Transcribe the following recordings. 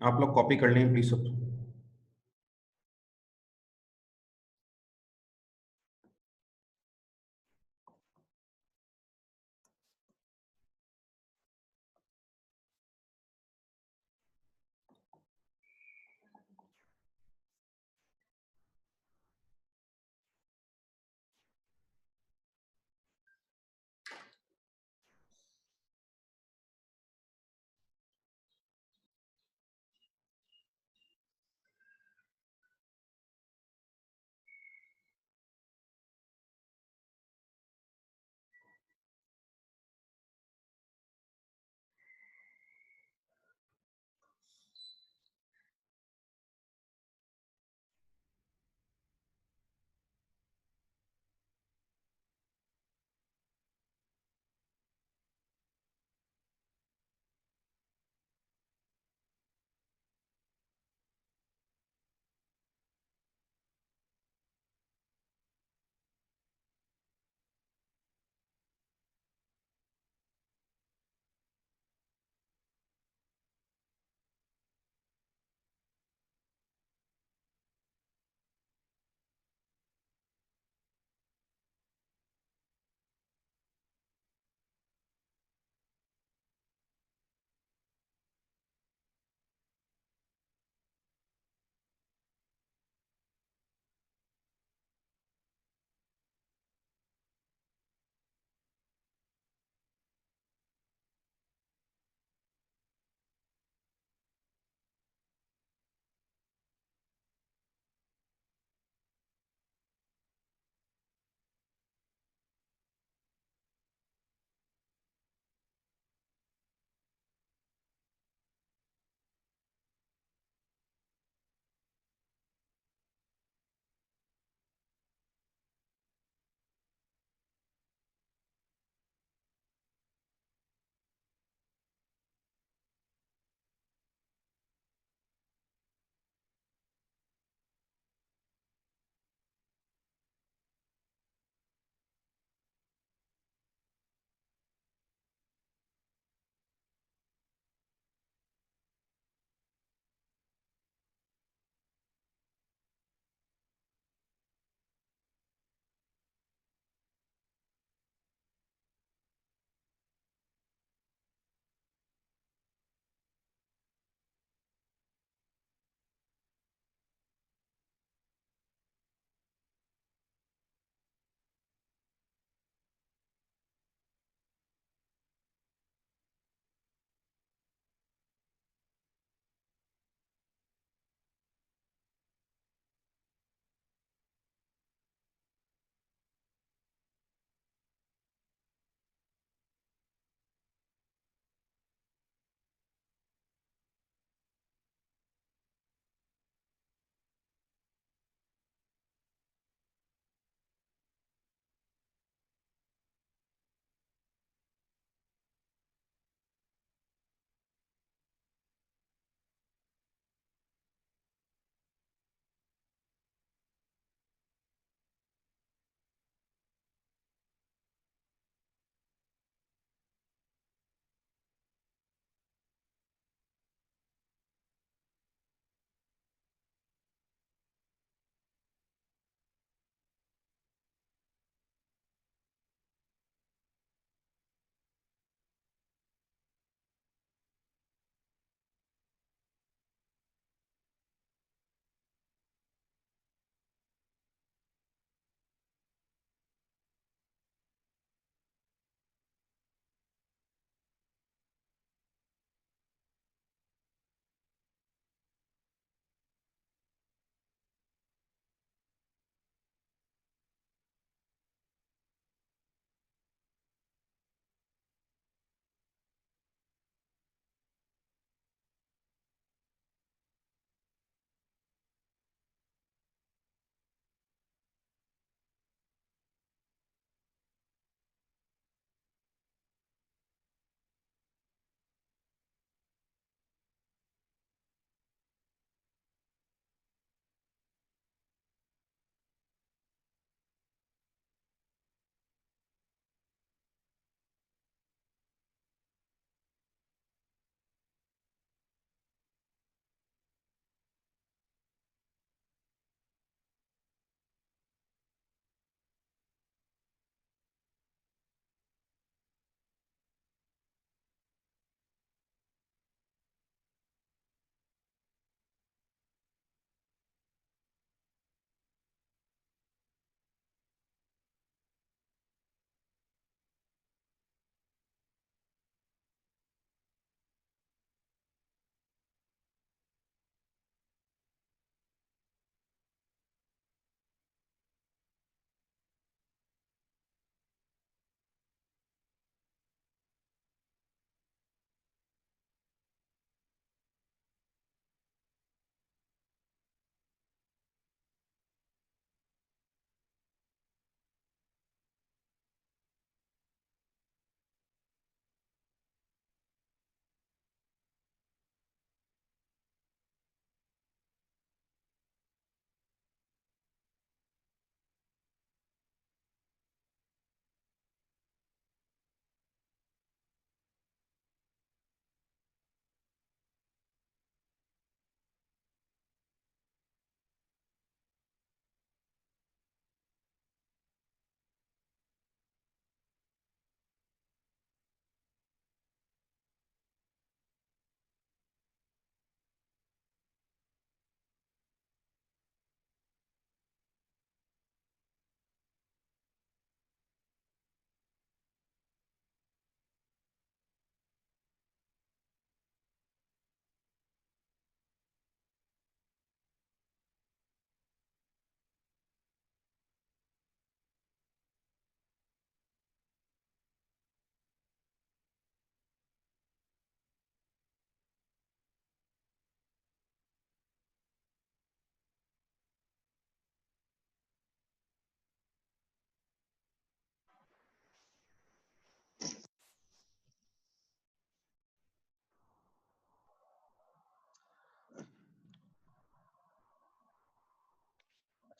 आप लोग कॉपी कर लें प्लीज सब।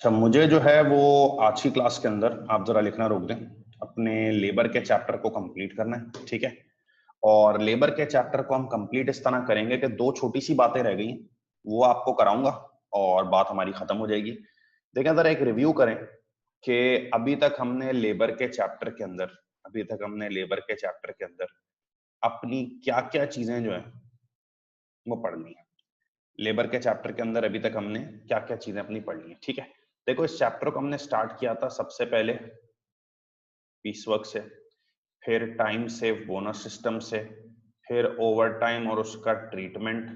अच्छा, मुझे जो है वो आज की क्लास के अंदर आप जरा लिखना रोक दें। अपने लेबर के चैप्टर को कंप्लीट करना है, ठीक है। और लेबर के चैप्टर को हम कंप्लीट इस तरह करेंगे कि दो छोटी सी बातें रह गई वो आपको कराऊंगा और बात हमारी खत्म हो जाएगी। देखें जरा एक रिव्यू करें कि अभी तक हमने लेबर के चैप्टर के अंदर अपनी क्या क्या चीजें जो है वो पढ़ ली है। लेबर के चैप्टर के अंदर अभी तक हमने क्या क्या चीजें अपनी पढ़ ली है, ठीक है। देखो, इस चैप्टर को हमने स्टार्ट किया था सबसे पहले पीस वर्क से, फिर टाइम सेव बोनस सिस्टम से, फिर ओवर टाइम और उसका ट्रीटमेंट,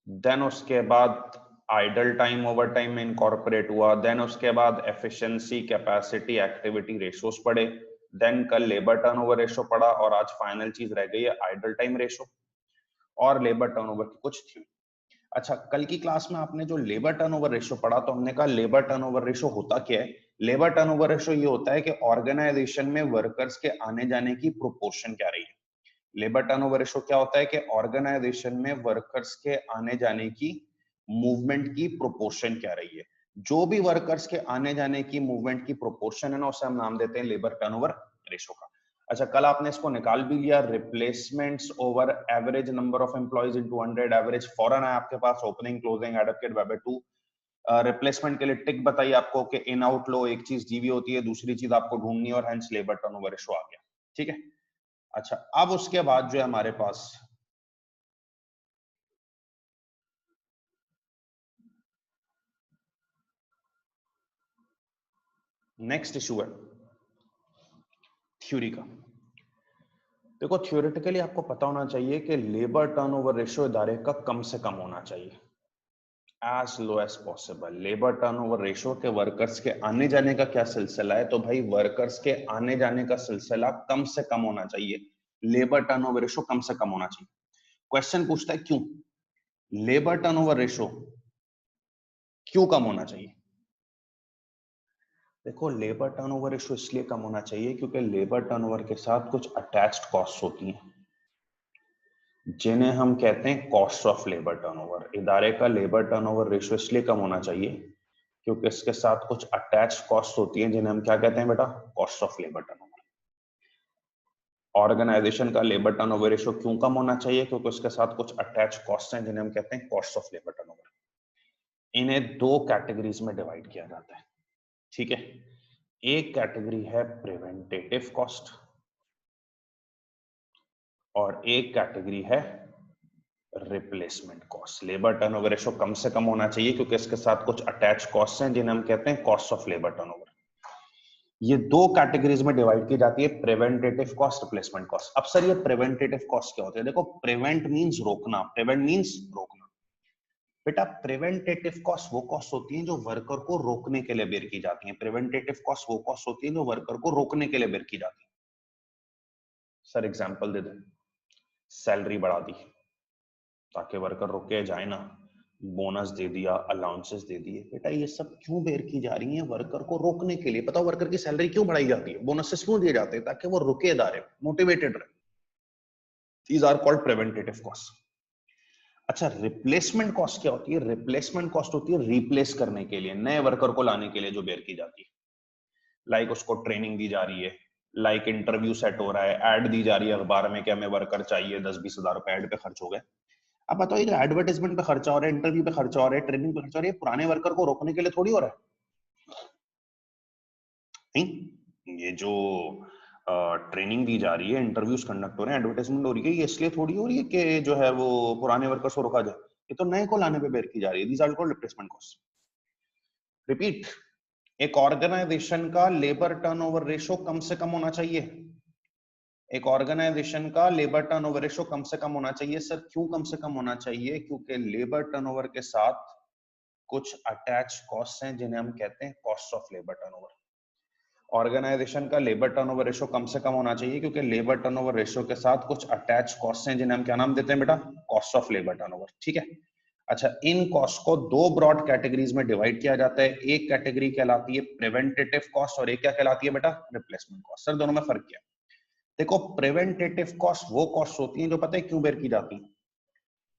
देन उसके बाद आइडल टाइम ओवर टाइम में इनकॉर्पोरेट हुआ, देन उसके बाद एफिशिएंसी कैपेसिटी एक्टिविटी रेशोस पढ़े, देन कल लेबर टर्नओवर रेशो पढ़ा और आज फाइनल चीज रह गई है आइडल टाइम रेशो और लेबर टर्नओवर की कुछ थ्योरी। अच्छा, कल की क्लास में आपने जो लेबर टर्नओवर रेशो पढ़ा तो हमने कहा लेबर टर्नओवर रेशो होता क्या है। लेबर टर्नओवर रेशो ये होता है कि ऑर्गेनाइजेशन में वर्कर्स के आने जाने की प्रोपोर्शन क्या रही है। लेबर टर्नओवर रेशो क्या होता है कि ऑर्गेनाइजेशन में वर्कर्स के आने जाने की मूवमेंट की प्रोपोर्शन क्या रही है। जो भी वर्कर्स के आने जाने की मूवमेंट की प्रोपोर्शन है ना, उसे हम नाम देते हैं लेबर टर्नओवर रेशो का। अच्छा, कल आपने इसको निकाल भी लिया, replacements over average number of employees into 100, average फॉरन है आपके पास, opening closing adapted by 2। Replacement के लिए टिक बताइए आपको कि इन आउट लो, एक चीज जीवी होती है, दूसरी चीज आपको ढूंढनी है और हेंस लेबर टर्नओवर रेशो आ गया, ठीक है। अच्छा, अब उसके बाद जो है हमारे पास नेक्स्ट इशू है थ्योरी का। देखो, थ्योरेटिकली आपको पता होना चाहिए कि लेबर टर्नओवर रेशो इदारे का कम से कम होना चाहिए, as low as possible. Labour turnover ratio के वर्कर्स के आने जाने का क्या सिलसिला है, तो भाई वर्कर्स के आने जाने का सिलसिला कम से कम होना चाहिए, लेबर टर्नओवर रेशो कम से कम होना चाहिए। क्वेश्चन पूछता है क्यों लेबर टर्नओवर रेशो क्यों कम होना चाहिए। देखो, लेबर टर्नओवर रेशो इसलिए कम होना चाहिए क्योंकि लेबर टर्नओवर के साथ कुछ अटैच्ड कॉस्ट होती हैं जिन्हें हम कहते हैं कॉस्ट ऑफ लेबर टर्नओवर। इदारे का लेबर टर्नओवर रेशो इसलिए कम होना चाहिए क्योंकि इसके साथ कुछ अटैच्ड कॉस्ट होती हैं जिन्हें हम क्या कहते हैं बेटा, cost of labour turnover. Organisation का लेबर टर्नओवर रेशो क्यों कम होना चाहिए, क्योंकि उसके साथ कुछ अटैच्ड कॉस्ट हैं जिन्हें हम कहते हैं कॉस्ट ऑफ लेबर टर्नओवर। इन्हें दो कैटेगरीज में डिवाइड किया जाता है, ठीक है। एक कैटेगरी है प्रिवेंटेटिव कॉस्ट और एक कैटेगरी है replacement cost. Labour turnover ratio कम से कम होना चाहिए क्योंकि इसके साथ कुछ अटैच कॉस्ट हैं जिन्हें हम कहते हैं कॉस्ट ऑफ लेबर टर्नओवर। ये दो कैटेगरीज में डिवाइड की जाती है, प्रिवेंटेटिव कॉस्ट, रिप्लेसमेंट कॉस्ट। अब सर ये प्रिवेंटेटिव कॉस्ट क्या होती है। देखो, प्रिवेंट मींस रोकना, प्रिवेंट मींस रोकना। बेटा, प्रिवेंटेटिव कॉस्ट वो कॉस्ट होती है जो वर्कर को रोकने के लिए बेयर की जाती है। प्रिवेंटेटिव कॉस्ट वो कॉस्ट होती है जो वर्कर को रोकने के लिए बेयर की जाती है। सर एग्जांपल दे दो, सैलरी बढ़ा दी ताकि वर्कर रुके जाए ना, बोनस दे दिया, अलाउंसेस दे दिए। बेटा, ये सब क्यों बेयर की जा रही हैं, वर्कर को रोकने के लिए। बताओ, वर्कर की सैलरी क्यों बढ़ाई जाती है, बोनसेस क्यों दिए जाते हैं, ताकि वो रुके दारे, मोटिवेटेड रहे। These are called preventative cost. अच्छा, रिप्लेसमेंट कॉस्ट क्या होती है। रिप्लेसमेंट कॉस्ट होती है रिप्लेस करने के लिए, नए वर्कर को लाने के लिए जो बेयर की जाती है। लाइक उसको ट्रेनिंग दी जा रही है, लाइक इंटरव्यू सेट हो रहा है, एड दी जा रही है अखबार में कि हमें वर्कर चाहिए, 10-20 हजार रुपए एड पे खर्च हो गए। अब बताओ, ये जो एडवर्टाइजमेंट पे खर्चा हो रहा है, इंटरव्यू पे खर्चा हो रहा है, ट्रेनिंग पे खर्चा हो रहा है, पुराने वर्कर को रोकने के लिए थोड़ी हो रहा है। नहीं, ये जो ट्रेनिंग दी जा रही है, इंटरव्यूज कंडक्ट हो रहे हैं, एडवर्टाइजमेंट हो रही है, ये इसलिए थोड़ी हो रही है कि जो है वो पुराने वर्कर्स को रोका जाए। ये तो नए को लाने पे बेयर की जा रही है। These are called replacement cost. Repeat, एक ऑर्गेनाइजेशन का लेबर टर्नओवर रेशो कम से कम होना चाहिए। एक ऑर्गेनाइजेशन का लेबर टर्नओवर रेशो कम से कम होना चाहिए। सर क्यों कम से कम होना चाहिए, क्योंकि लेबर टर्नओवर के साथ कुछ अटैच कॉस्ट हैं जिन्हें हम कहते हैं cost of labour turnover. Organisation का लेबर टर्नओवर रेशो कम से कम होना चाहिए क्योंकि लेबर टर्नओवर रेशो के साथ कुछ अटैच कॉस्ट हैं जिन्हें हम क्या नाम देते हैं बेटा, कॉस्ट ऑफ लेबर टर्नओवर, ठीक है। अच्छा, इन कॉस्ट को दो ब्रॉड कैटेगरीज में डिवाइड किया जाता है। एक कैटेगरी कहलाती है प्रिवेंटेटिव कॉस्ट और एक क्या कहलाती है बेटा, रिप्लेसमेंट कॉस्ट। सर दोनों में फर्क क्या। देखो, प्रिवेंटेटिव कॉस्ट वो कॉस्ट होती है जो पता है क्यों बेयर की जाती है।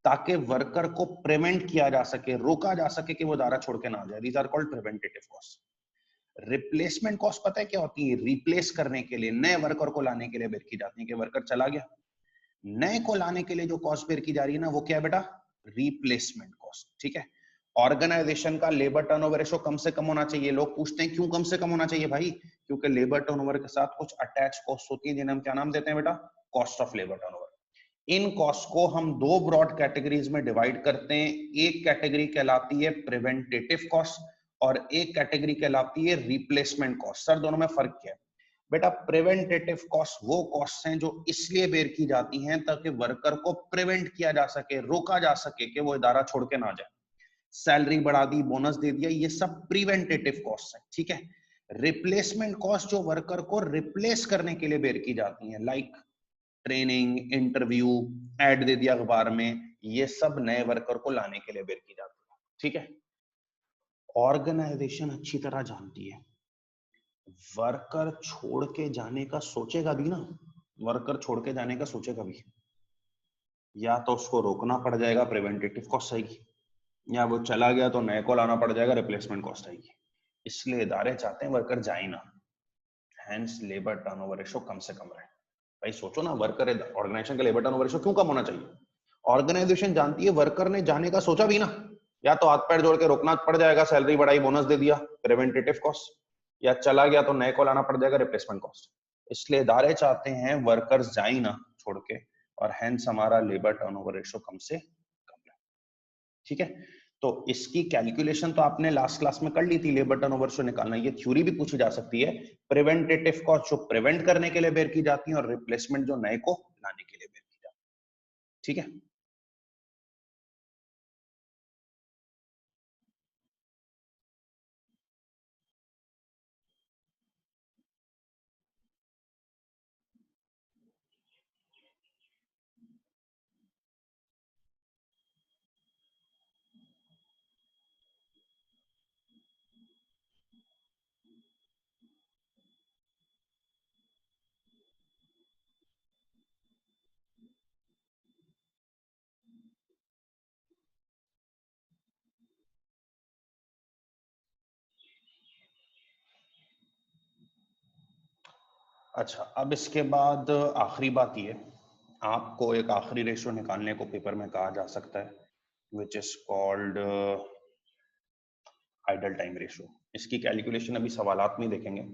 ताकि वर्कर को प्रिवेंट किया जा सके, रोका जा सके कि वो दायरा छोड़ के ना जाए। These are called preventative cost. Replacement cost पता है क्या होती है? रिप्लेस करने के लिए, नए वर्कर को लाने के लिए बेर की जाती है कि वर्कर चला गया, नए को लाने के लिए जो कॉस्ट बेर की जा रही है ना, वो क्या है बेटा? Replacement cost. ठीक है। ऑर्गेनाइजेशन का लेबर टर्नओवर रेशो कम से कम होना चाहिए। लोग पूछते हैं क्यों कम से कम होना चाहिए भाई? क्योंकि लेबर टर्नओवर के साथ कुछ अटैच कॉस्ट होती है जिन्हें हम क्या नाम देते हैं बेटा? Cost of labour turnover. In cost को हम दो ब्रॉड कैटेगरीज में डिवाइड करते हैं। एक कैटेगरी कहलाती है प्रिवेंटेटिव कॉस्ट और एक कैटेगरी कहलाती है रिप्लेसमेंट कॉस्ट। सर दोनों में फर्क क्या है? बेटा प्रिवेंटेटिव कॉस्ट वो कॉस्ट हैं जो इसलिए बेर की जाती हैं ताकि वर्कर को प्रिवेंट किया जा सके, रोका जा सके कि वो इदारा छोड़ के ना जाए। सैलरी बढ़ा दी, बोनस दे दिया, ये सब प्रिवेंटेटिव कॉस्ट है। ठीक है। रिप्लेसमेंट कॉस्ट जो वर्कर को रिप्लेस करने के लिए बेर की जाती है, लाइक ट्रेनिंग, इंटरव्यू, एड दे दिया अखबार में, ये सब नए वर्कर को लाने के लिए बेर की जाती है। ठीक है। ऑर्गेनाइजेशन अच्छी तरह जानती है वर्कर छोड़ के जाने का सोचेगा भी ना, वर्कर छोड़ के जाने का सोचेगा भी, या तो उसको रोकना पड़ जाएगा, प्रिवेंटेटिव कॉस्ट आएगी, या वो चला गया तो नए को लाना पड़ जाएगा, रिप्लेसमेंट कॉस्ट आएगी। इसलिए इदारे चाहते हैं वर्कर जाए ना, हेंस लेबर टर्नओवर रेशो कम से कम रहे। भाई सोचो ना, वर्कर ऑर्गेनाइजेशन का लेबर टर्नओवर रेशो क्यों कम होना चाहिए? ऑर्गेनाइजेशन जानती है वर्कर ने जाने का सोचा भी ना, या तो हाथ पैर जोड़ के रोकना पड़ जाएगा, सैलरी बढ़ाई, बोनस दे दिया, प्रिवेंटेटिव कॉस्ट, या चला गया तो नए को लाना पड़ जाएगा, रिप्लेसमेंट कॉस्ट। इसलिए इदारे चाहते हैं वर्कर्स जाए ना छोड़ के, और हेंस हमारा लेबर टर्नओवर रेशो कम से कम रहे। ठीक है। तो इसकी कैलकुलेशन तो आपने लास्ट क्लास में कर ली थी, लेबर टर्नओवर रेशो निकालना। ये थ्योरी भी पूछी जा सकती है। प्रिवेंटेटिव कॉस्ट जो प्रिवेंट करने के लिए बेर की जाती है, और रिप्लेसमेंट जो नए को लाने के लिए बेर की जाती है। ठीक है। अच्छा, अब इसके बाद आखिरी बात ये, आपको एक आखिरी रेशो निकालने को पेपर में कहा जा सकता है, which is called idol time ratio. इसकी कैलकुलेशन अभी सवालात में देखेंगे।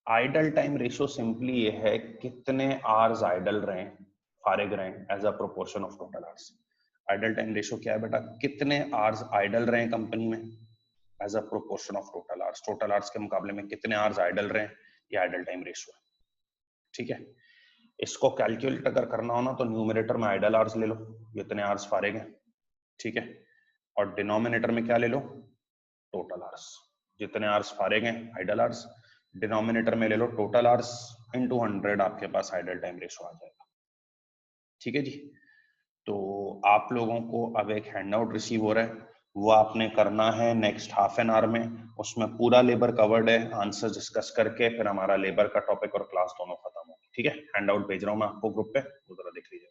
आइडल टाइम रेशो सिंपली ये है कितने आवर्स आइडल रहे, फारिग रहे, as a proportion of total hours. Idle time ratio क्या है बेटा? कितने आवर्स आइडल रहे कंपनी में as a proportion of total hours. Total hours के मुकाबले में कितने आवर्स आइडल रहे, ये आइडल टाइम रेशो है। ठीक है। इसको कैलकुलेट अगर करना हो ना, तो न्यूमरेटर में आइडल आवर्स ले लो, जितने आवर्स फारिग हैं। ठीक है। और डिनोमिनेटर में क्या ले लो? टोटल आवर्स, जितने आवर्स फारिग हैं आइडल आवर्स। डिनोमिनेटर में ले लो टोटल आवर्स इनटू 100, आपके पास आइडल टाइम रेशो आ जाएगा। ठीक है जी। तो आप लोगों को अब एक हैंडआउट रिसीव हो रहा है, वो आपने करना है नेक्स्ट हाफ एन आवर में। उसमें पूरा लेबर कवर्ड है, आंसर डिस्कस करके फिर हमारा लेबर का टॉपिक और क्लास दोनों खत्म हो। ठीक है। हैंडआउट भेज रहा हूँ मैं आपको ग्रुप पे, वो जरा देख लीजिए।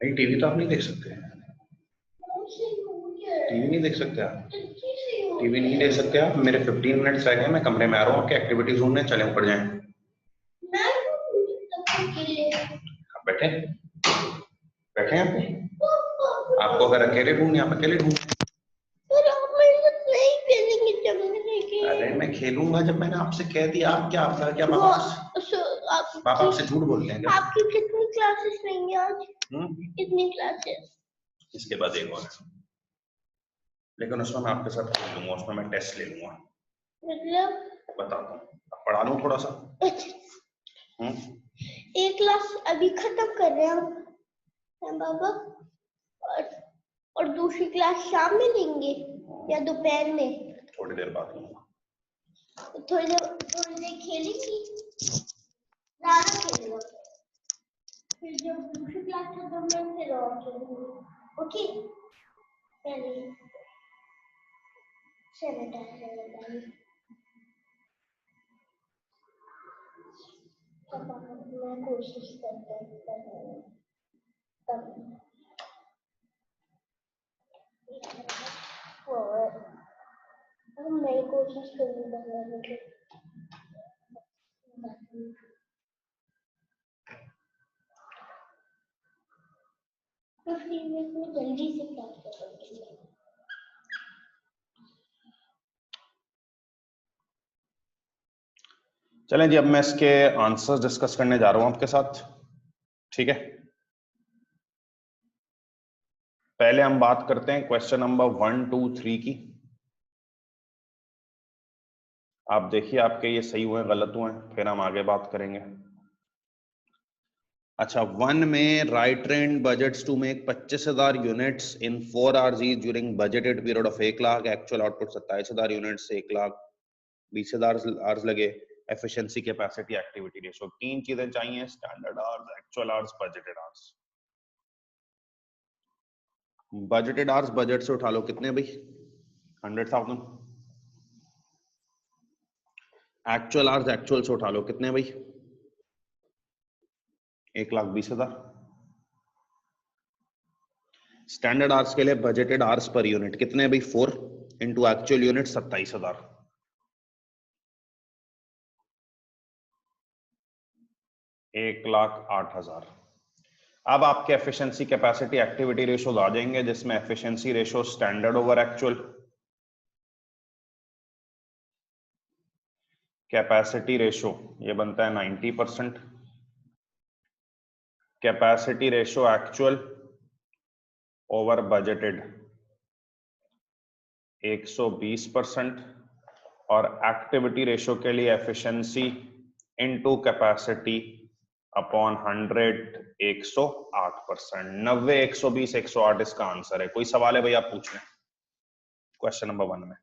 नहीं, टीवी तो आप नहीं देख सकते। टीवी नहीं देख सकते आप? टीवी नहीं देख सकते आप? मेरे 15 मिनट्स रह गए, मैं कमरे में आ रहा हूँ आपके एक्टिविटीज रूम में, चले ऊपर जाएं। आप बैठे बैठे हैं आप? आपको अगर अकेले ढूंढने, आप अकेले ढूंढ। अरे मैं खेलूंगा जब मैंने आपसे कह दिया। आप क्या, आपका क्या पापा आपसे झूठ बोलते हैं क्या? आपकी कितनी क्लासेस रहेंगी आज? कितनी क्लासेस? इसके बाद एक और, लेकिन उसमें मैं आपके साथ खेल लूंगा, उसमें मैं टेस्ट ले लूंगा। मतलब बताता हूँ, अब पढ़ा लूँ थोड़ा सा। एक क्लास अभी खत्म कर रहे हैं हम बाबा, और दूसरी क्लास शाम में लेंगे या दोपहर में? थोड़ी देर बाद लूंगा। थोड़ी देर खेलेंगे, ज्यादा खेलेंगे, फिर जब दूसरी क्लास खत्म में फिर और खेलेंगे। ओके, पहले मैं कोशिश करता हूँ और मैं कोशिश करूँगा। तो फिर मैं जल्दी से क्लास करूँगी। चलें जी, अब मैं इसके आंसर्स डिस्कस करने जा रहा हूं आपके साथ, ठीक है? पहले हम बात करते हैं क्वेश्चन नंबर 1, 2, 3 की। आप देखिए आपके ये सही हुए गलत हुए, फिर हम आगे बात करेंगे। अच्छा, 1 में right trend budgets to make 25,000 units in 4 hours each during budgeted period of 1 lakh, actual output 27,000 units, 1 lakh 20,000 hours लगे। एफिशिएंसी, कैपेसिटी, एक्टिविटी रेशो, तीन चीजें चाहिए, standard hours, actual hours, budgeted hours. Budgeted hours budget से उठा लो, कितने भाई? 100,000। एक्चुअल आवर्स एक्चुअल से उठा लो, कितने भाई? 1,20,000। स्टैंडर्ड आवर्स के लिए बजटेड आवर्स पर यूनिट कितने भाई? 4 इंटू एक्चुअल यूनिट 27,000। 1,08,000। अब आपके एफिशिएंसी, कैपेसिटी, एक्टिविटी रेशोज आ जाएंगे, जिसमें efficiency ratio standard over actual, capacity ratio ये बनता है 90%, capacity ratio actual over budgeted 120%, और एक्टिविटी रेशो के लिए एफिशिएंसी इनटू कैपेसिटी अपॉन 100 108%। 90, 120, 108 इसका आंसर है। कोई सवाल है भाई? आप पूछ लें क्वेश्चन नंबर 1 में।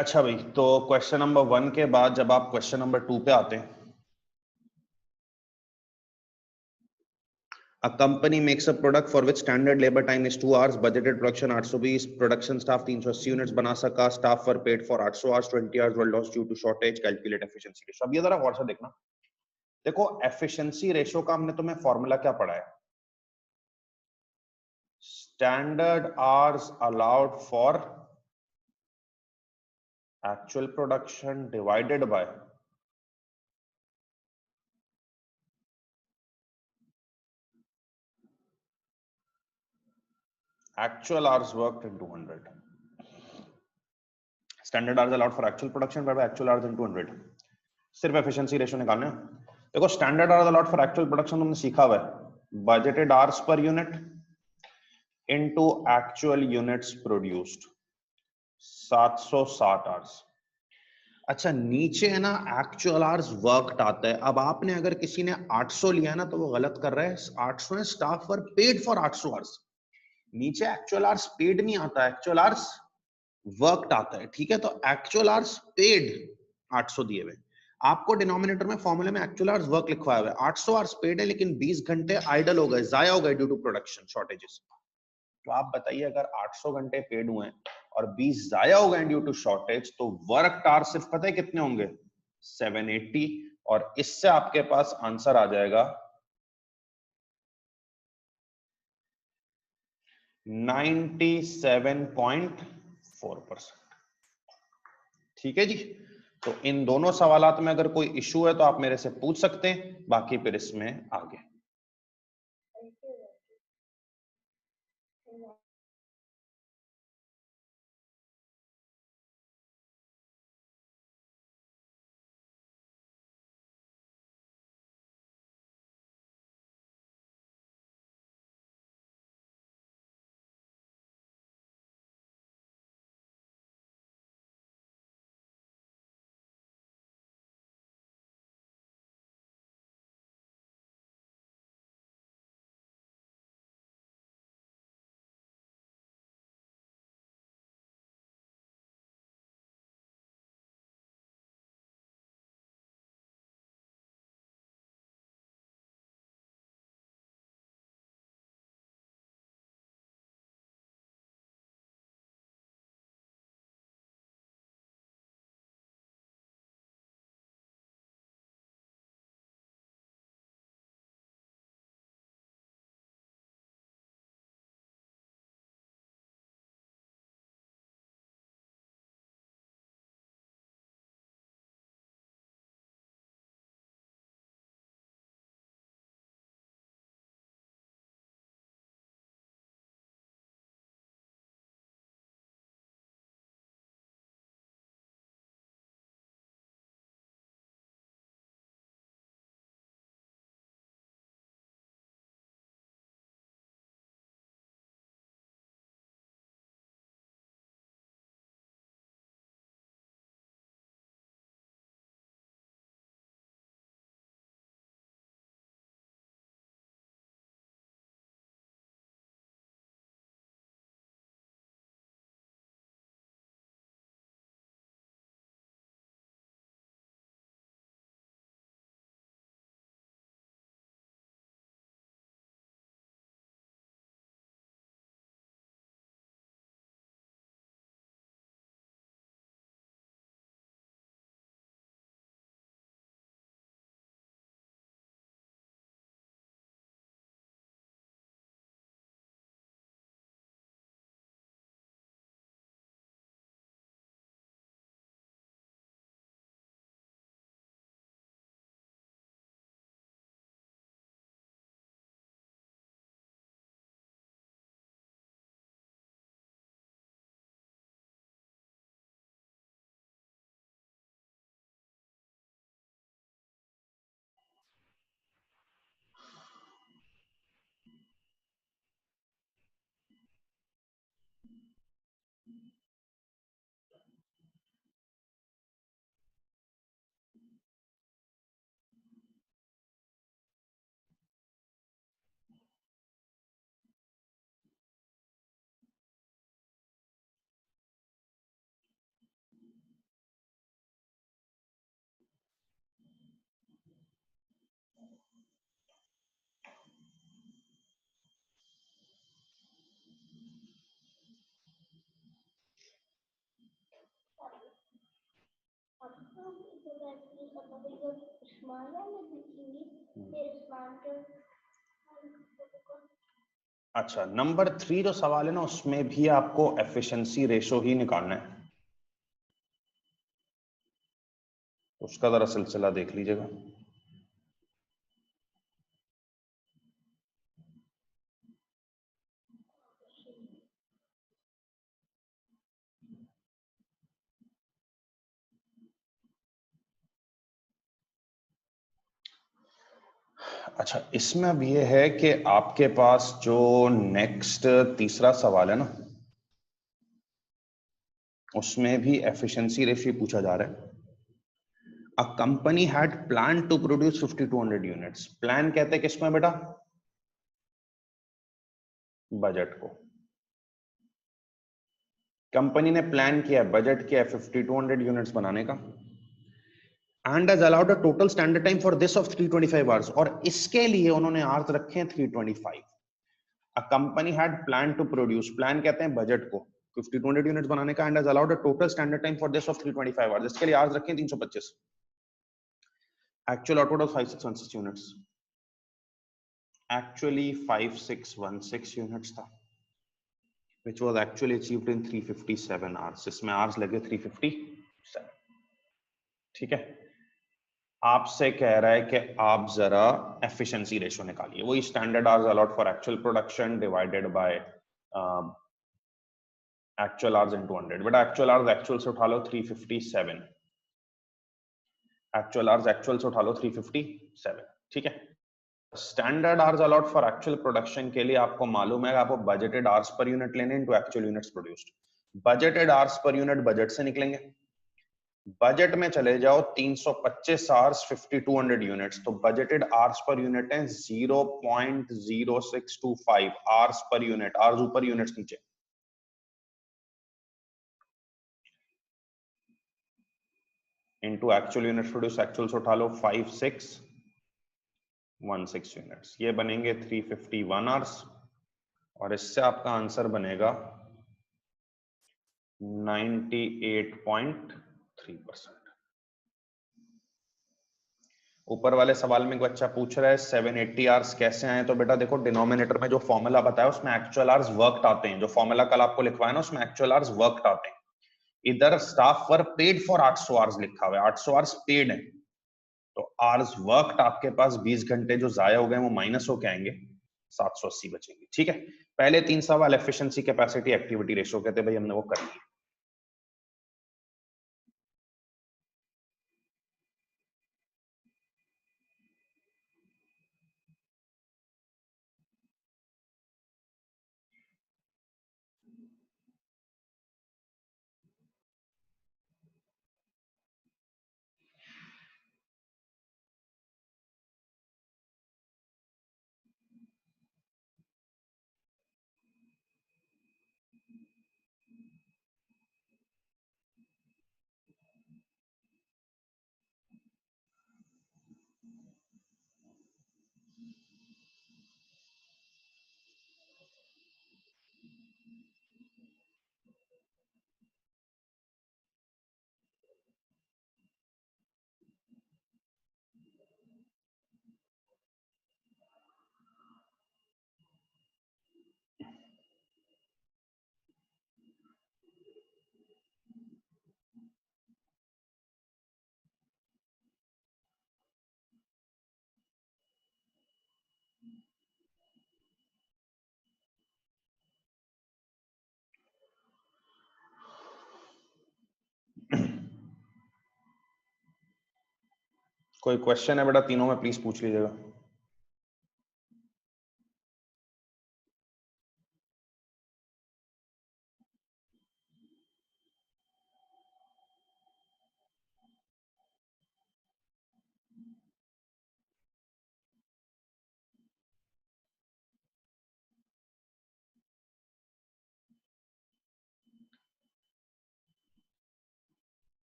अच्छा भाई, तो क्वेश्चन नंबर 1 के बाद जब आप क्वेश्चन नंबर 2 पे आते हैं, a company makes a product for which standard labor time is 2 hours, budgeted production 820, production staff 380 units बना सका, staff were paid for 800 hours, 20 hours were lost due to shortage, calculate efficiency ratio। अब ये जरा गौर से देखना, देखो efficiency ratio का हमने तुम्हें फॉर्मूला क्या पढ़ा है, standard hours allowed for actual production divided by actual hours worked into 100। Standard hours allowed for actual production by actual hours into 100। सिर्फ एफिशिएंसी रेशियो निकालना है। देखो standard hours allowed for actual production तुमने सीखा हुआ है, budgeted hours per unit into actual units produced, 760 hours. अच्छा नीचे है ना एक्चुअल आवर्स वर्कड आता है। अब आपने अगर किसी ने 800 लिया ना तो वो गलत कर रहा है, 800 है, staff were paid for 800 hours. नीचे एक्चुअल आवर्स पेड नहीं आता, एक्चुअल आवर्स वर्कड आता है, ठीक है। तो एक्चुअल आवर्स पेड 800 दिए हुए, आपको डिनोमिनेटर में फॉर्मूले में एक्चुअल आवर्स वर्क लिखवाया हुआ है, 800 आवर्स पेड है लेकिन 20 घंटे आइडल हो गए, जाया हो गए ड्यू टू प्रोडक्शन शॉर्टेजेस। तो आप बताइए अगर 800 घंटे पेड हुए और 20 जाया हो गए ड्यू टू शॉर्टेज, तो वर्क आवर सिर्फ पता है कितने होंगे, 780। और इससे आपके पास आंसर आ जाएगा 97.4%। ठीक है जी। तो इन दोनों सवालात में अगर कोई इशू है तो आप मेरे से पूछ सकते हैं, बाकी फिर इसमें आगे। अच्छा, नंबर 3 जो सवाल है ना, उसमें भी आपको एफिशिएंसी रेशो ही निकालना है, उसका जरा सिलसिला देख लीजिएगा। अच्छा, इसमें अब ये है कि आपके पास जो नेक्स्ट तीसरा सवाल है ना, उसमें भी एफिशिएंसी रेशियो पूछा जा रहा है। A company had plan to produce 5200 units. Plan कहते हैं किसमें बेटा? बजट को। कंपनी ने प्लान किया, बजट किया 5200 यूनिट्स बनाने का, and has allowed a total standard time for this of 325 hours, और इसके लिए उन्होंने आवर्स रखे हैं 325। A company had plan to produce, plan कहते हैं बजट को, 5200 यूनिट्स बनाने का, and has allowed a total standard time for this of 325 hours, इसके लिए आवर्स रखे हैं 325। Actual output of 5616 units, actually 5616 units था, which was actually achieved in 357 hours, इसमें आवर्स लगे 357। ठीक है, आपसे कह रहा है कि आप जरा एफिशिएंसी रेशो निकालिए, वही standard hours a lot for actual production divided by actual hours into 100। बेटा एक्चुअल आवर्स एक्चुअल से उठा लो 357, एक्चुअल आवर्स एक्चुअल से उठा लो 357। ठीक है, standard hours a lot for actual production के लिए आपको मालूम है आपको बजटेड आवर्स पर यूनिट लेने into actual units produced. Budgeted hours per unit budget से निकलेंगे, बजट में चले जाओ 325 आवर्स 5200 यूनिट्स, तो बजटेड आवर्स पर यूनिट है 0.0625 आवर्स पर यूनिट, आवर्स ऊपर यूनिट्स नीचे। Into actual units produce, actual से उठा लो 5616 यूनिट्स, ये बनेंगे 351 आवर्स, और इससे आपका आंसर बनेगा 98.3%। ऊपर वाले सवाल में एक बच्चा पूछ रहा है 780 आवर्स कैसे आए, तो बेटा देखो डिनोमिनेटर में जो फॉर्मूला बताया उसमें एक्चुअल आवर्स वर्कड आते हैं, जो फॉर्मूला कल आपको लिखवाया ना उसमें एक्चुअल आवर्स वर्कड आते हैं। इधर staff were paid for 800 hours लिखा हुआ है, 800 आवर्स पेड है, तो आवर्स वर्कड आपके पास 20 घंटे जो जाया हो गए वो माइनस होके आएंगे, 780 बचेंगे। ठीक है, पहले 3 सवाल एफिशिएंसी, कैपेसिटी, एक्टिविटी रेशियो के थे भाई, हमने वो कर लिया। कोई क्वेश्चन है बेटा तीनों में, प्लीज पूछ लीजिएगा।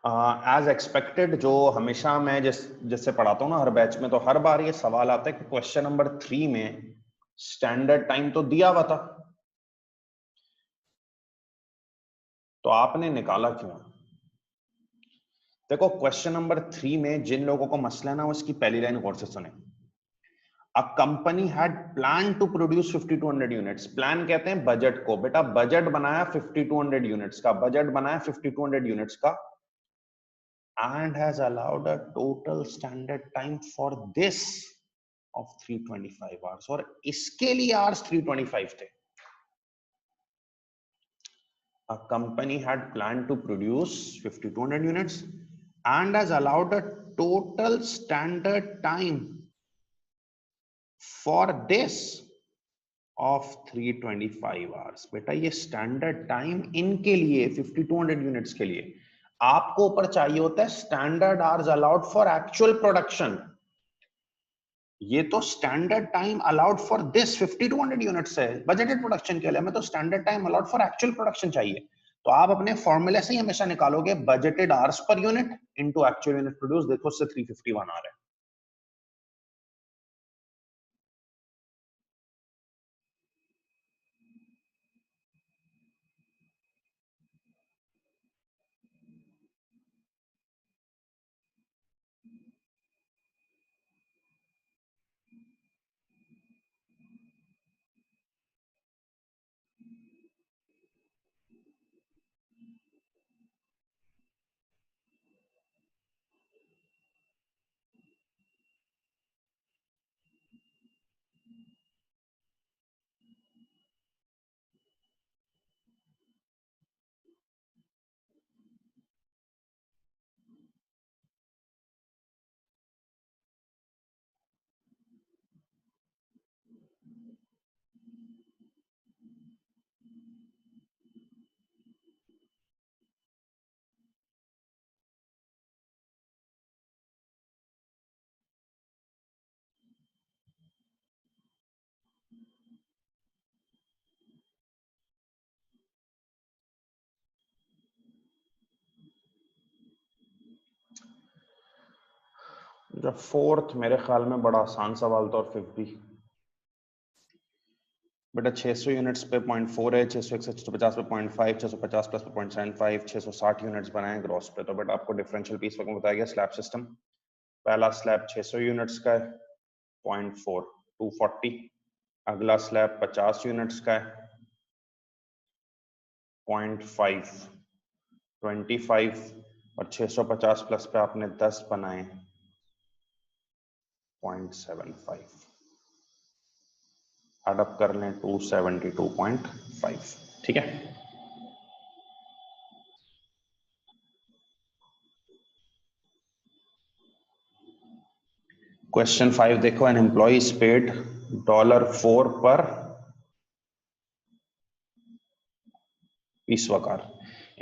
एज एक्सपेक्टेड, जो हमेशा मैं जिससे पढ़ाता हूँ ना हर बैच में, तो हर बार ये सवाल आता है कि क्वेश्चन नंबर 3 में स्टैंडर्ड टाइम तो दिया हुआ था, तो आपने निकाला क्यों? देखो क्वेश्चन नंबर 3 में जिन लोगों को मसला ना, उसकी पहली लाइन गौर से सुने। A company had plan to produce 5200 units. Plan कहते हैं बजट को। बेटा बजट बनाया 5200 यूनिट्स का, बजट बनाया 5200 यूनिट्स का, and has allowed a total standard time for this of 325 hours, और इसके लिए hours 325 थे। A company had planned to produce 5200 units and has allowed a total standard time for this of 325 hours। बेटा ये standard time इनके लिए 5200 units के लिए, आपको ऊपर चाहिए होता है standard hours allowed for actual production. ये तो standard time allowed for this 5200 units है बजटेड प्रोडक्शन के लिए, हमें तो standard time allowed for actual production चाहिए। तो आप अपने फॉर्मूले से ही हमेशा निकालोगे budgeted hours per unit into actual unit produce. देखो उससे 351 आ रहा है। जो फोर्थ मेरे ख्याल में बड़ा आसान सवाल था, और फिर भी बेटा 600 यूनिट्स पे 0.4 है, 650 पे 0.5, 650 प्लस पे 0.75, 660 यूनिट्स बनाए ग्रॉस पे। तो बेटा आपको डिफरेंशियल पीस वर्क में बताया गया स्लैब सिस्टम। पहला स्लैब 600 यूनिट्स का है 0.4 240, अगला स्लैब 50 यूनिट्स का है 0.5 25, और 650 प्लस पे आपने 10 बनाए 0.75, एडअप कर लें 272.5। ठीक है। क्वेश्चन 5 देखो, एन एम्प्लॉय इज पेड $4 पर पीसवा कार।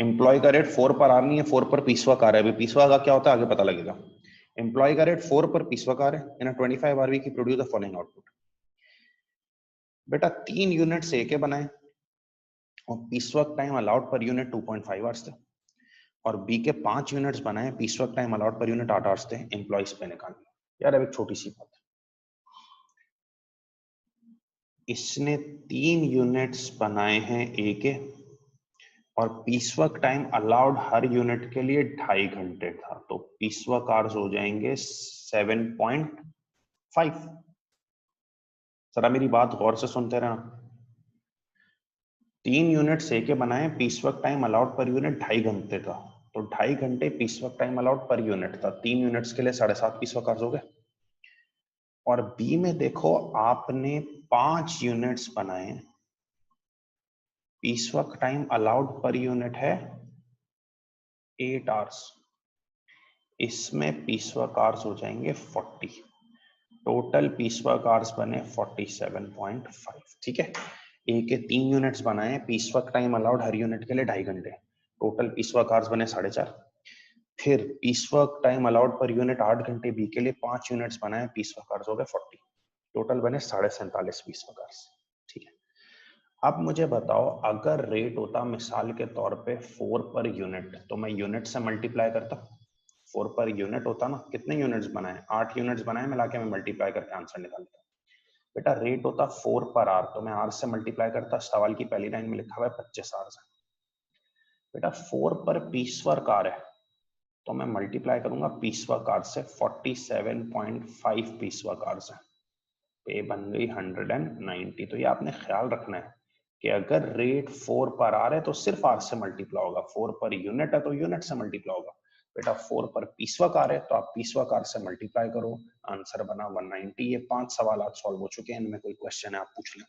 एम्प्लॉय का रेट 4 पर आ नहीं है, 4 पर पीसवा कार है। अभी पीसवा का क्या होता है आगे पता लगेगा। एम्प्लॉय का रेट 4 पर पीसवा कार है, इन 25 आरवी की प्रोड्यूस द फॉलोइंग आउटपुट। बेटा 3 यूनिट्स ए के बनाए और piecework time allowed per unit 2.5 hours थे, और बी के 5 यूनिट्स बनाए, piecework time allowed per unit 8 hours थे। एम्प्लॉइज पे निकालना। यार अब एक छोटी सी बात, इसने 3 यूनिट्स बनाए हैं ए के, और पीसवर्क टाइम अलाउड हर यूनिट के लिए 2.5 घंटे था, तो पीसवर्क आवर्स हो जाएंगे 7.5। जरा मेरी बात गौर से सुनते रहना। 3 यूनिट्स ए के बनाए, piecework time allowed per unit 2.5 घंटे था, तो 2.5 घंटे पीसवर्क टाइम अलाउड पर यूनिट था। 3 यूनिट्स के लिए 7.5 पीसवर्क आवर्स हो गए। और बी में देखो आपने 5 यूनिट्स बनाए, piecework time allowed per unit है 8 आवर्स, इसमें पीसवर्क आवर्स हो जाएंगे 40। टोटल पीसवर्क आवर्स बने 47.5। ठीक है। ए के 3 यूनिट्स बनाए, पीसवर्क टाइम अलाउड हर यूनिट के लिए 2.5 घंटे, टोटल पीसवर्क आवर्स बने 4.5। फिर पीसवर्क टाइम अलाउड पर यूनिट 8 घंटे, बी के लिए 5 यूनिट्स बनाए, पीसवर्क आवर्स हो गए 40, टोटल बने 47.5 पीसवर्क आवर्स। ठीक है। अब मुझे बताओ, अगर रेट होता मिसाल के तौर पे 4 पर यूनिट, तो मैं यूनिट से मल्टीप्लाई करता। 4 पर यूनिट होता ना, कितने यूनिट्स बनाए, 8 यूनिट्स बनाए, मिला के मैं मल्टीप्लाई करके आंसर निकालता। बेटा रेट होता 4 पर आर, तो मैं आर से मल्टीप्लाई करता। सवाल की पहली लाइन में लिखा हुआ है 25 आर से। बेटा 4 पर पीसवा कार है, तो मैं मल्टीप्लाई करूंगा पीसवा कार से 47.5 पीसवा कार से, पे बन गई 190। तो ये आपने ख्याल रखना है कि अगर रेट 4 पर आर है तो सिर्फ आर से मल्टीप्लाई होगा, 4 पर यूनिट है तो यूनिट से मल्टीप्लाई होगा। बेटा 4 पर पीसवा कार है तो आप पीसवा कार से मल्टीप्लाई करो, आंसर बना 190। ये 5 सवाल आज सॉल्व हो चुके हैं, इनमें कोई क्वेश्चन है आप पूछ लें।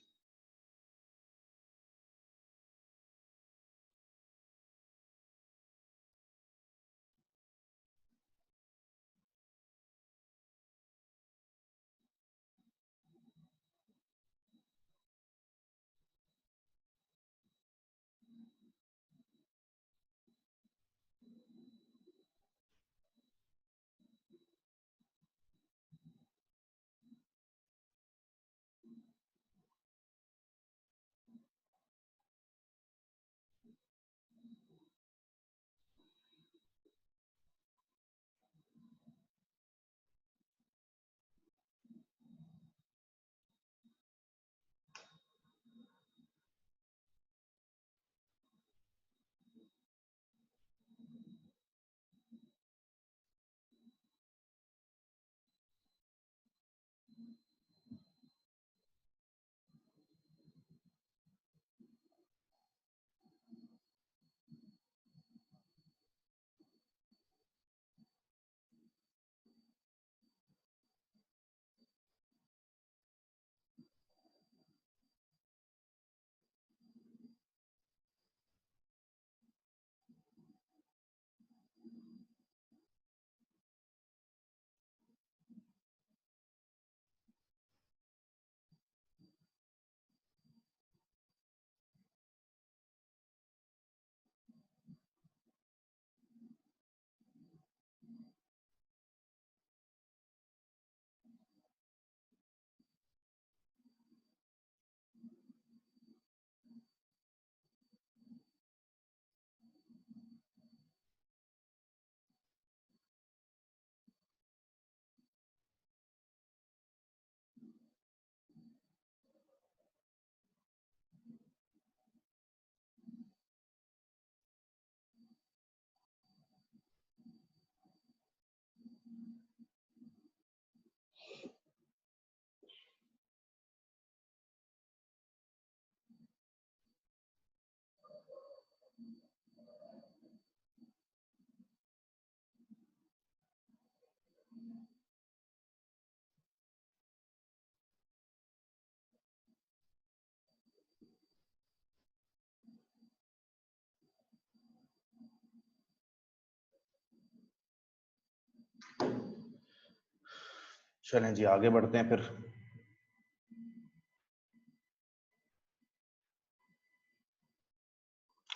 चलें जी आगे बढ़ते हैं फिर।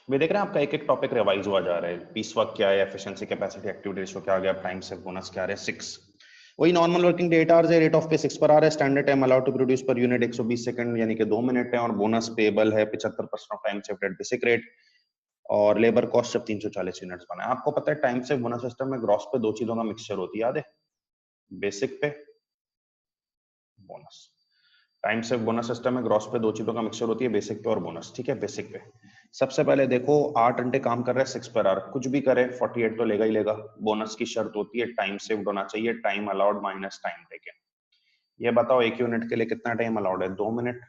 वे देख रहे हैं आपका एक एक टॉपिक रिवाइज हुआ जा रहा है। पीस वर्क क्या है, एफिशिएंसी, कैपेसिटी, एक्टिविटी रेशियो क्या आ गया, टाइम सेव बोनस क्या आ रहा है, 6। वही नॉर्मल वर्किंग डे 8 आवर्स है, रेट ऑफ पे 6 पर आ रहा है, standard time allowed to produce per unit 120 second यानी कि 2 मिनट है, और बोनस पेबल है 75% of time saved at basic rate, और लेबर कॉस्ट जब 340 यूनिट्स बना है। आपको पता है टाइम सेव बोनस सिस्टम में ग्रॉस पे दो चीजों का मिक्सचर होती है, याद है, बेसिक पे bonus. Time save bonus system में ग्रॉस पे दो चीजों का मिक्सचर होती है, बेसिक पे और बोनस। ठीक है, बेसिक पे सबसे पहले देखो 8 घंटे काम कर रहा है 6 पर आवर, कुछ भी करे 48 तो लेगा ही लेगा। बोनस की शर्त होती है टाइम सेव्ड होना चाहिए, time allowed minus time taken. ये बताओ एक यूनिट के लिए कितना टाइम अलाउड है, 2 मिनट।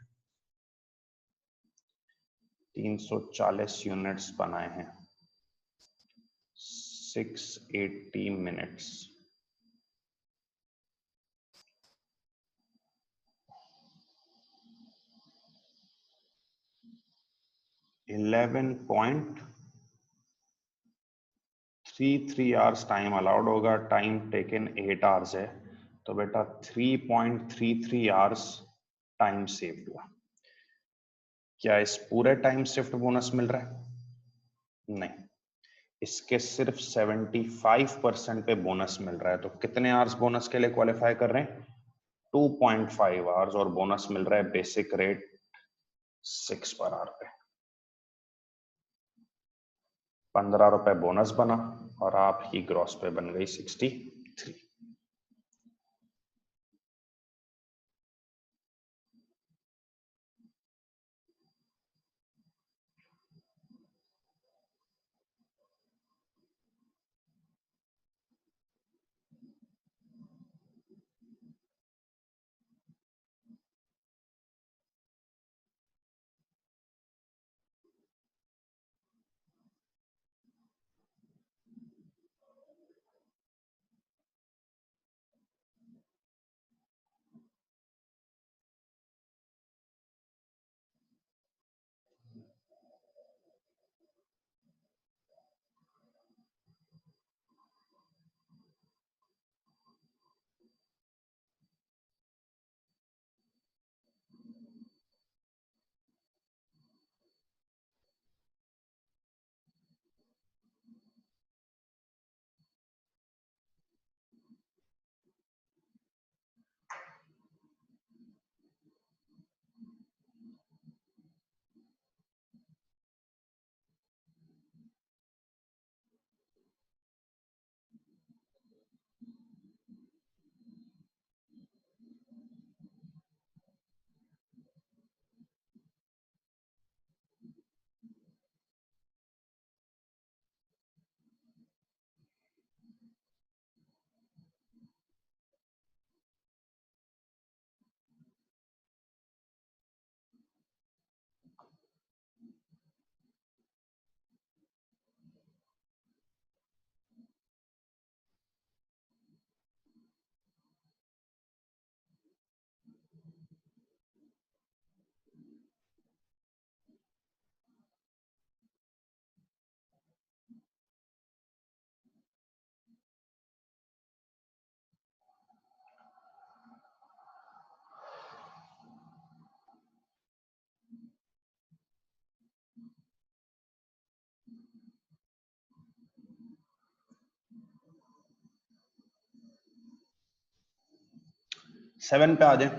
340 यूनिट्स बनाए हैं, 680 मिनट्स। 11.33 आवर्स टाइम अलाउड होगा, टाइम टेकन 8 आवर्स है, तो बेटा 3.33 आवर्स टाइम सेव हुआ। क्या इस पूरे टाइम शिफ्ट बोनस मिल रहा है? नहीं, इसके सिर्फ 75% पे बोनस मिल रहा है। तो कितने आवर्स बोनस के लिए क्वालिफाई कर रहे हैं? 2.5 आवर्स, और बोनस मिल रहा है बेसिक रेट 6 पर आवर पे। 15 रुपए बोनस बना और आपकी ग्रॉस पे बन गई 63। सेवन पे आ जाए।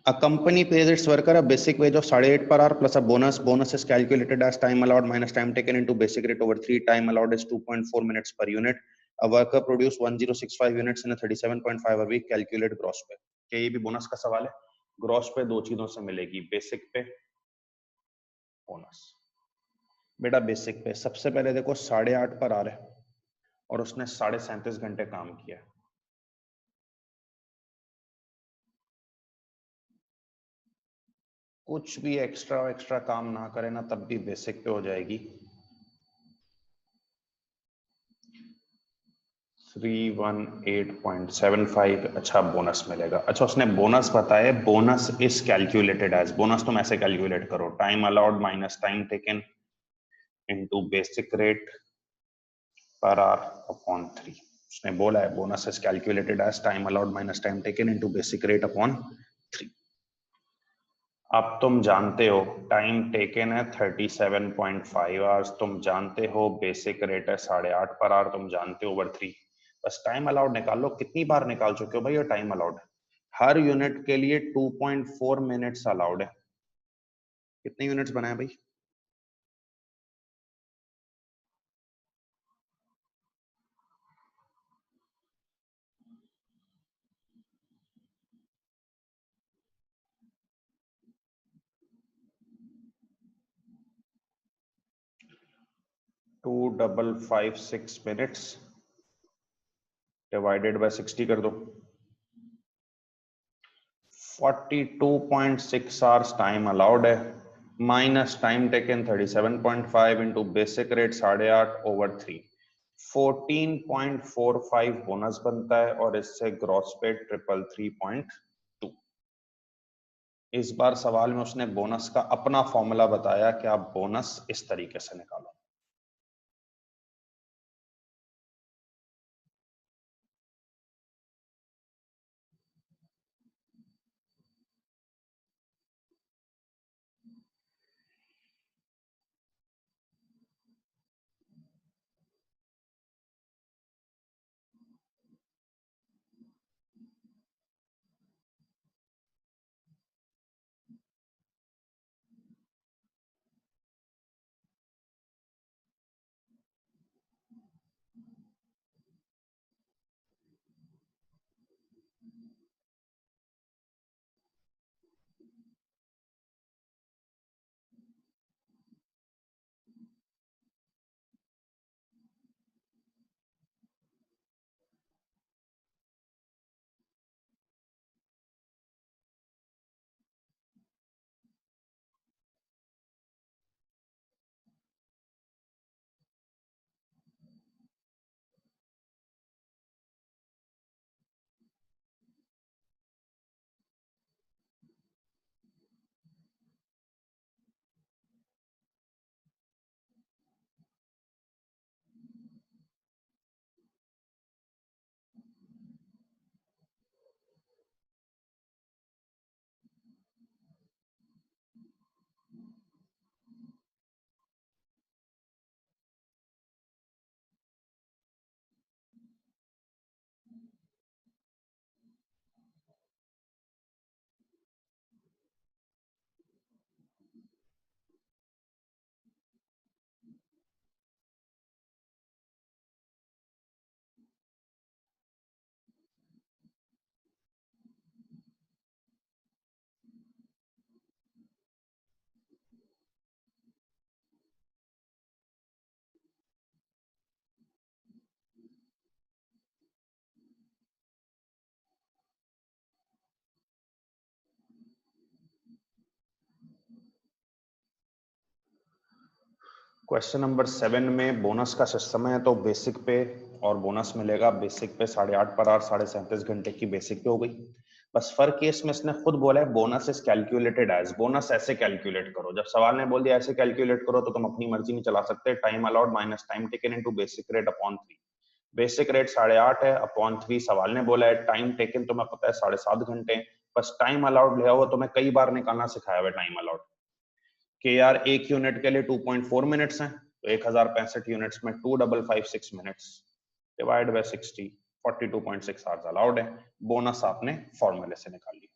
A company pays its worker a basic wage of 8.5 per hour plus a bonus. Bonus is calculated as time allowed minus time taken into basic rate over 3. Time allowed is 2.4 minutes per unit. A worker produced 1065 units in a 37.5 a week. Calculate gross पे। क्या ये भी bonus का सवाल है? Gross pay दो चीजों से मिलेगी, बेसिक पे, बोनस। बेटा बेसिक पे सबसे पहले देखो 8.5 पर आ रहा है और उसने 37.5 घंटे काम किया। कुछ भी एक्स्ट्रा काम ना करे ना तब भी बेसिक पे हो जाएगी 318.75। अच्छा बोनस मिलेगा। अच्छा उसने बोनस बताया, bonus is calculated as, bonus तुम ऐसे कैलकुलेट करो, time allowed minus time taken into basic rate per hour upon 3। उसने बोला है bonus is calculated as time allowed minus time taken into basic rate upon 3। अब तुम जानते हो टाइम टेकन है 37.5 आवर्स, तुम जानते हो बेसिक रेट है 8.5 पर आवर, तुम जानते हो ओवर 3। बस टाइम अलाउड निकाल लो। कितनी बार निकाल चुके हो भाई ये टाइम अलाउड? हर यूनिट के लिए 2.4 मिनट्स अलाउड है। कितने यूनिट्स बनाए भाई? टू डबल 556 डिवाइडेड बाय 60 कर दो। 42.6 आवर्स टाइम अलाउड है minus time taken 37.5 into basic rate 8.5 over 3। 14.45 bonus बनता है और इससे ग्रॉस पे 333.2। इस बार सवाल में उसने बोनस का अपना फॉर्मूला बताया कि आप बोनस इस तरीके से निकालो। क्वेश्चन नंबर 7 में बोनस का सिस्टम है, तो बेसिक पे और बोनस मिलेगा। बेसिक पे 8.5 पर आवर, 37.5 घंटे की बेसिक पे हो गई। बस फर्क केस में इसने खुद बोला है bonus is calculated as, bonus ऐसे कैलकुलेट करो। जब सवाल ने बोल दिया ऐसे कैलकुलेट करो तो तुम अपनी मर्जी नहीं चला सकते। Time allowed minus time taken into basic rate upon 3। Basic rate 8.5 है अपॉन 3। सवाल ने बोला है टाइम टेकन तुम्हें पता है 7.5 घंटे। बस टाइम अलाउड लिया हुआ तुम्हें कई बार निकालना सिखाया हुआ टाइम अलाउड के यार। एक यूनिट के लिए 2.4 मिनट्स हैं, तो 1065 यूनिट्स में 2556 minutes divide by 60, 42.6 hours allowed है। बोनस आपने फॉर्मूले से निकाल लिया।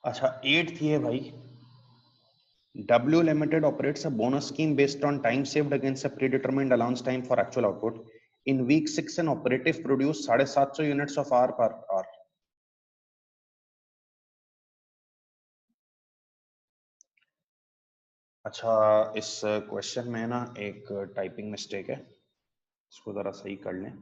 अच्छा 8th ये भाई, W Limited operates a bonus scheme based on time saved against a predetermined allowance time for actual output. In week 6 an operative produced 750 units of hour per hour. अच्छा इस क्वेश्चन में ना एक टाइपिंग मिस्टेक है, इसको जरा सही कर लें।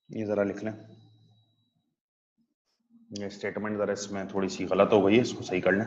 ये जरा लिख लें, ये स्टेटमेंट जरा इसमें थोड़ी सी गलत हो गई है, इसको सही कर लें।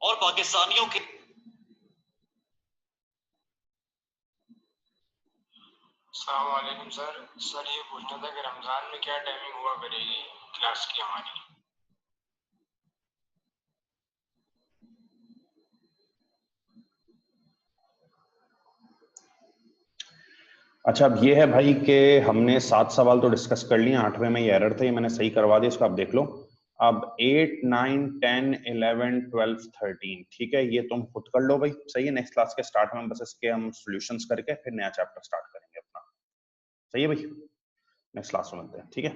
और पाकिस्तानियों के अस्सलामुअलैकुम सर ये पूछना था कि रमजान में क्या टाइमिंग हुआ करेगी क्लास की हमारी। अच्छा अब ये है भाई कि हमने 7 सवाल तो डिस्कस कर लिए, 8वें में ये एरर थे, ये मैंने सही करवा दिया, इसको आप देख लो। अब 8, 9, 10, 11, 12, 13 ठीक है, ये तुम खुद कर लो भाई, सही है। नेक्स्ट क्लास के स्टार्ट में बस इसके हम सॉल्यूशंस करके फिर नया चैप्टर स्टार्ट करेंगे अपना, सही है भाई। नेक्स्ट क्लास में मिलते हैं, ठीक है।